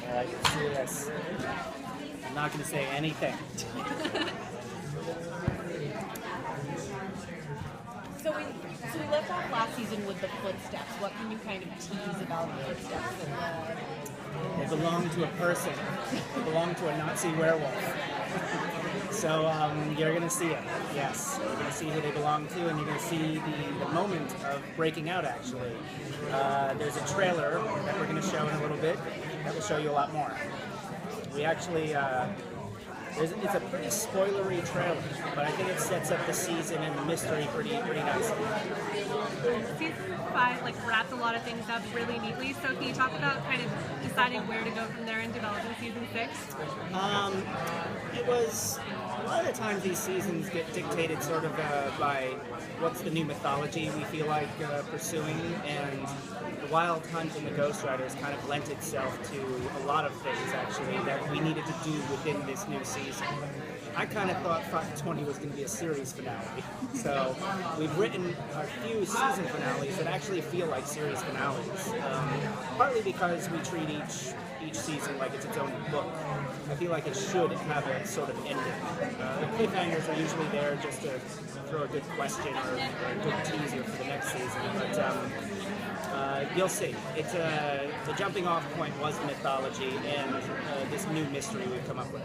See this. I'm not going to say anything. So we left off last season with the footsteps. What can you kind of tease about the footsteps? They belong to a person. They belong to a Nazi werewolf. So you're going to see it. Yes, you're going to see who they belong to, and you're going to see the moment of breaking out, actually. There's a trailer that we're going to show in a little bit that will show you a lot more. We actually... it's a pretty spoilery trailer, but I think it sets up the season and the mystery pretty nicely. Season 5 wrapped a lot of things up really neatly. So can you talk about kind of deciding where to go from there and developing season 6? It was a lot of the times these seasons get dictated sort of by what's the new mythology we feel like pursuing, and the Wild Hunt and the Ghost Riders kind of lent itself to a lot of things actually that we needed to do within this new season. I kind of thought 520 was going to be a series finale, so we've written a few season finales that actually feel like series finales, partly because we treat each season like it's its own book. I feel like it should have a sort of ending. The cliffhangers are usually there just to throw a good question or a good teaser for the next season, but you'll see. It's the jumping off point was mythology and this new mystery we've come up with.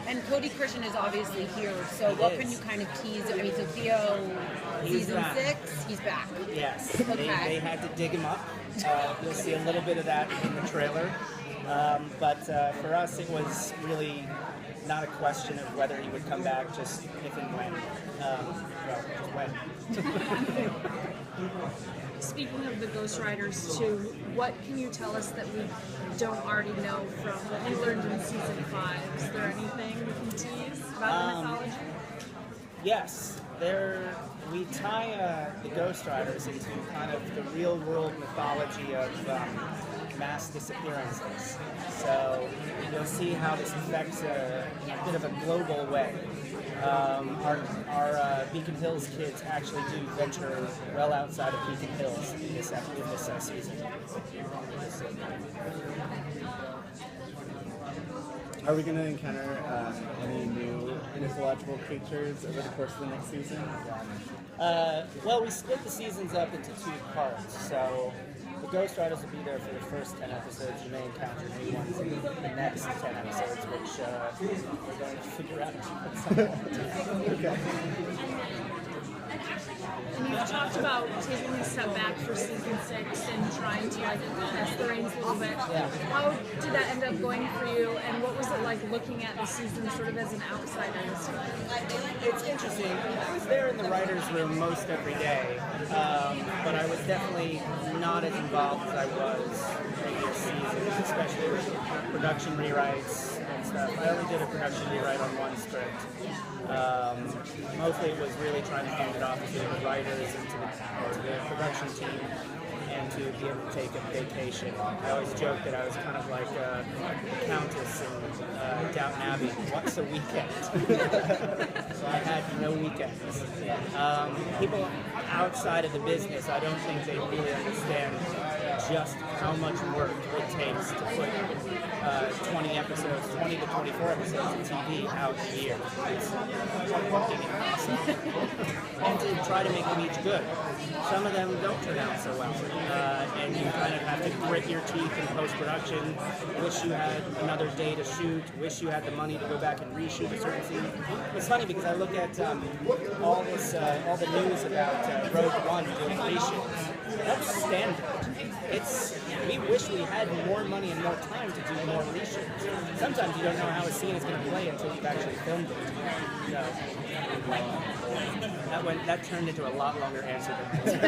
And Cody Christian is obviously here, so what can you kind of tease? I mean, so Theo, season 6, he's back. Yes, Okay. they had to dig him up. You'll see a little bit of that in the trailer. But for us, it was really not a question of whether he would come back, just if and when. Just when. Speaking of the Ghost Riders too, what can you tell us that we don't already know from what you learned in season 5? Is there anything we can tease about the mythology? Yes, we tie the Ghost Riders into kind of the real world mythology of mass disappearances. So you'll see how this affects in a bit of a global way. Our Beacon Hills kids actually do venture well outside of Beacon Hills in this season. Are we going to encounter any new mythological creatures over the course of the next season? Well, we split the seasons up into 2 parts, so the Ghost Riders will be there for the first 10 episodes. You may encounter new ones in the next 10 episodes, which we're going to figure out at some point. Okay. And you've talked about taking a step back for season 6 and trying to test the reins a little bit. Yeah. How did that end up going for you, and what was it like looking at the season sort of as an outsider? It's interesting. I was there in the writer's room most every day, but I was definitely not as involved as I was previous seasons, especially with production rewrites and stuff. I only did a production rewrite on one script. Mostly it was really trying to hand it off to the writers and to the production team and to be able to take a vacation. I always joke that I was kind of like the Countess in Downton Abbey, once a weekend. So I had no weekends. People outside of the business, I don't think they really understand just how much work it takes to put 20 to 24 episodes of TV out a year. It's fucking impossible. And to try to make them each good. Some of them don't turn out so well. And you kind of have to grit your teeth in post-production, wish you had another day to shoot, wish you had the money to go back and reshoot a certain scene. It's funny because I look at all the news about Rogue One doing reshoots. That's standard. We wish we had more money and more time to do more reshoots. Sometimes you don't know how a scene is going to play until you've actually filmed it. So that turned into a lot longer answer than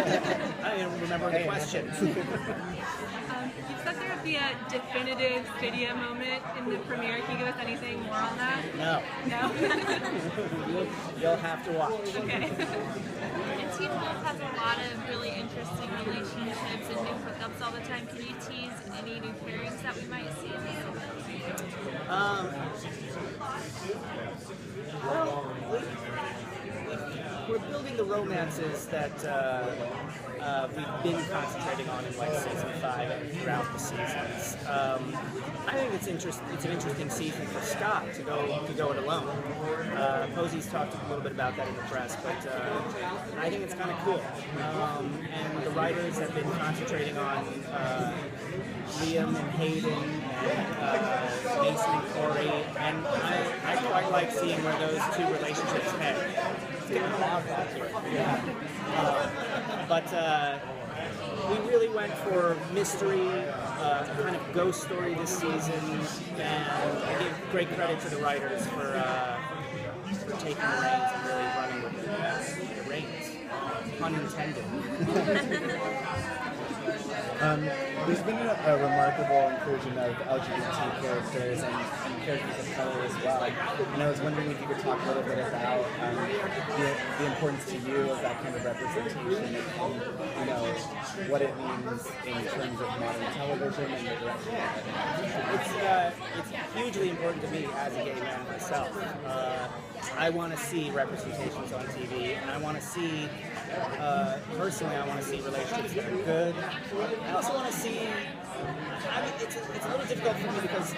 I don't even remember the question. You said there would be a definitive video moment in the premiere. Can you give us anything more on that? No. No? You'll have to watch. Okay. And Teen Wolf has a lot of really interesting relationships and new hookups all the time. Can you tease any new pairings that we might see in these? Well, we're building the romances that we've been concentrating on in like season 5 and throughout the seasons. I think it's an interesting season for Scott to go it alone. Posey's talked a little bit about that in the press, but I think it's kind of cool. And the writers have been concentrating on Liam and Hayden and Mason and Corey, and I quite like seeing where those two relationships head. It's getting loud back here. Yeah. But we really went for mystery, a kind of ghost story this season, and I give great credit to the writers for taking the reins and really running with the reins. Pun intended. There's been a remarkable inclusion of LGBT characters and characters of color as well. And I was wondering if you could talk a little bit about the importance to you of that kind of representation and what it means in terms of modern television and the direction of it. It's hugely important to me as a gay man myself. I want to see representations on TV, and I want to see, personally, I want to see relationships that are good. I also want to see, it's a little difficult for me because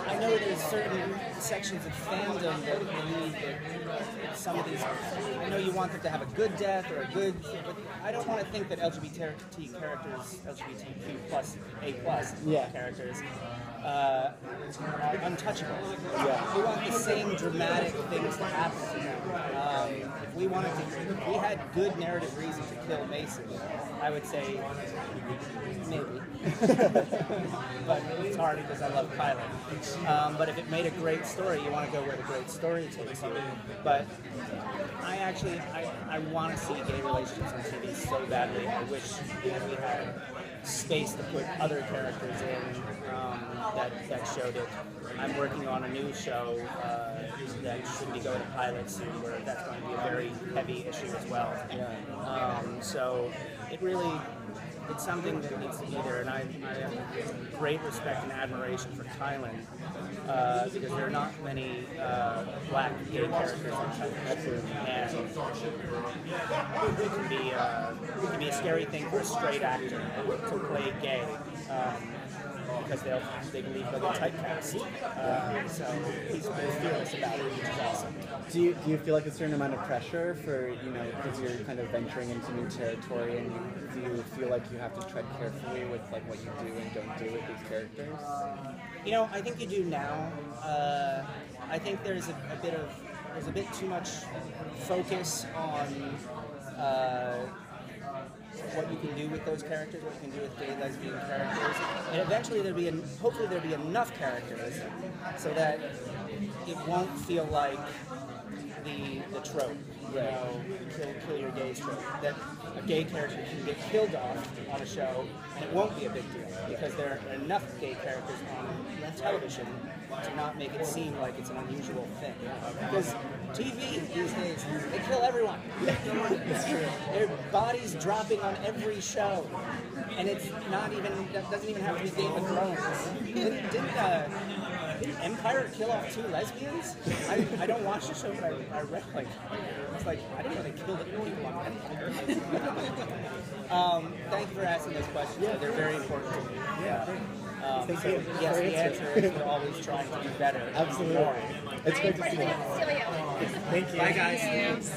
I know there's certain sections of fandom that believe that some of these, I know you want them to have a good death or a good, but I don't want to think that LGBT characters, LGBTQ plus, A plus characters, are untouchable. Yeah. We want the same dramatic things to happen to them. If we had good narrative reason to kill Mason, I would say maybe. But it's hard because I love Kylan. But if it made a great story, you want to go where the great story takes you. But I want to see gay relationships on TV so badly. I wish that we had space to put other characters in that showed it. I'm working on a new show that should be going to pilot soon, where that's going to be a very heavy issue as well. So it's something that needs to be there, and I have great respect and admiration for Kylan because there are not many black gay characters on television, and it can be a scary thing for a straight actor to play gay. Because they believe they'll get typecast. So he's fearless about it, which is awesome. Do you feel like a certain amount of pressure for, because you're kind of venturing into new territory, and do you feel like you have to tread carefully with like what you do and don't do with these characters? I think you do now. I think there's a bit too much focus on what you can do with those characters, what you can do with gay, lesbian characters, and eventually hopefully there'll be enough characters so that it won't feel like the trope, kill your gays trope, that a gay character can get killed off on a show and it won't be a big deal because there are enough gay characters on television to not make it seem like it's an unusual thing. Because TV these days, they kill everyone. Their bodies dropping on every show. And it's not even, that doesn't even have to be Game of Thrones. Didn't Empire kill off 2 lesbians? I don't watch the show, but I read it's like, I didn't know they killed people on Empire. Thank you for asking those questions. Yeah. They're very important to me. Yes, the answer is we're always trying to do better. Absolutely. It's great to see you. Thank you. Bye, guys.